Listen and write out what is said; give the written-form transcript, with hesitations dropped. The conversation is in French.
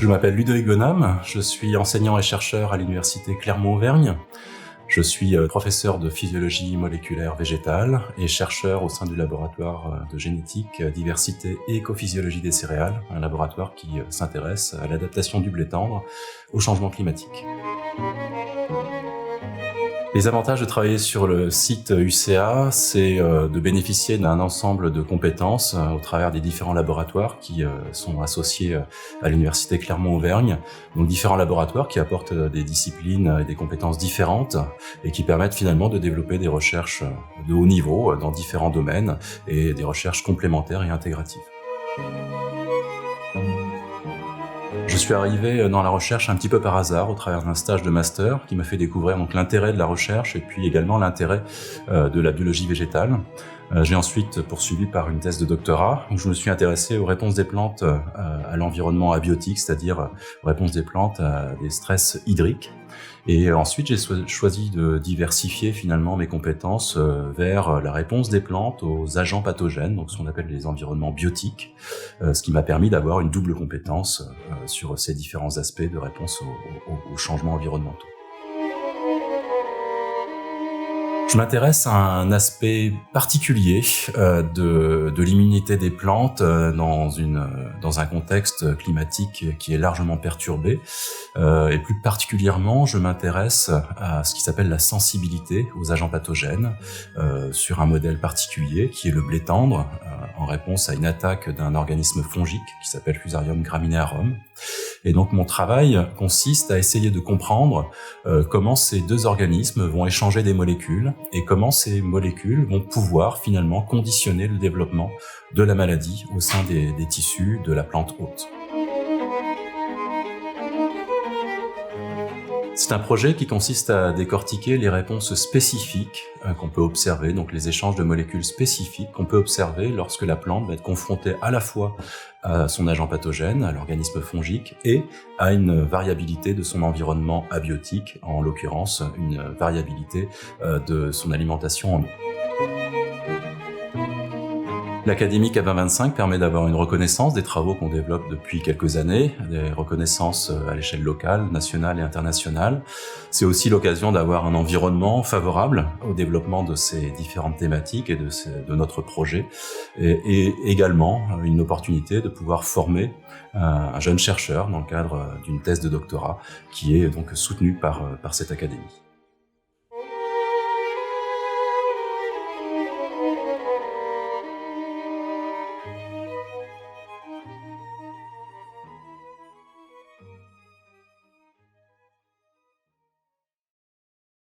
Je m'appelle Ludovic Bonhomme, je suis enseignant et chercheur à l'université Clermont-Auvergne. Je suis professeur de physiologie moléculaire végétale et chercheur au sein du laboratoire de génétique, diversité et écophysiologie des céréales, un laboratoire qui s'intéresse à l'adaptation du blé tendre au changement climatique. Les avantages de travailler sur le site UCA, c'est de bénéficier d'un ensemble de compétences au travers des différents laboratoires qui sont associés à l'université Clermont-Auvergne. Donc différents laboratoires qui apportent des disciplines et des compétences différentes et qui permettent finalement de développer des recherches de haut niveau dans différents domaines et des recherches complémentaires et intégratives. Je suis arrivé dans la recherche un petit peu par hasard au travers d'un stage de master qui m'a fait découvrir donc l'intérêt de la recherche et puis également l'intérêt de la biologie végétale. J'ai ensuite poursuivi par une thèse de doctorat où je me suis intéressé aux réponses des plantes à l'environnement abiotique, c'est-à-dire aux réponses des plantes à des stress hydriques. Et ensuite, j'ai choisi de diversifier finalement mes compétences vers la réponse des plantes aux agents pathogènes, donc ce qu'on appelle les environnements biotiques, ce qui m'a permis d'avoir une double compétence sur ces différents aspects de réponse aux changements environnementaux. Je m'intéresse à un aspect particulier de l'immunité des plantes dans un contexte climatique qui est largement perturbé. Et plus particulièrement, je m'intéresse à ce qui s'appelle la sensibilité aux agents pathogènes sur un modèle particulier qui est le blé tendre en réponse à une attaque d'un organisme fongique qui s'appelle Fusarium graminearum. Et donc mon travail consiste à essayer de comprendre comment ces deux organismes vont échanger des molécules et comment ces molécules vont pouvoir finalement conditionner le développement de la maladie au sein des tissus de la plante hôte. C'est un projet qui consiste à décortiquer les réponses spécifiques qu'on peut observer, donc les échanges de molécules spécifiques qu'on peut observer lorsque la plante va être confrontée à la fois à son agent pathogène, à l'organisme fongique, et à une variabilité de son environnement abiotique, en l'occurrence une variabilité de son alimentation en eau. L'Académie K2025 permet d'avoir une reconnaissance des travaux qu'on développe depuis quelques années, des reconnaissances à l'échelle locale, nationale et internationale. C'est aussi l'occasion d'avoir un environnement favorable au développement de ces différentes thématiques et de notre projet, et également une opportunité de pouvoir former un jeune chercheur dans le cadre d'une thèse de doctorat qui est donc soutenue par cette académie.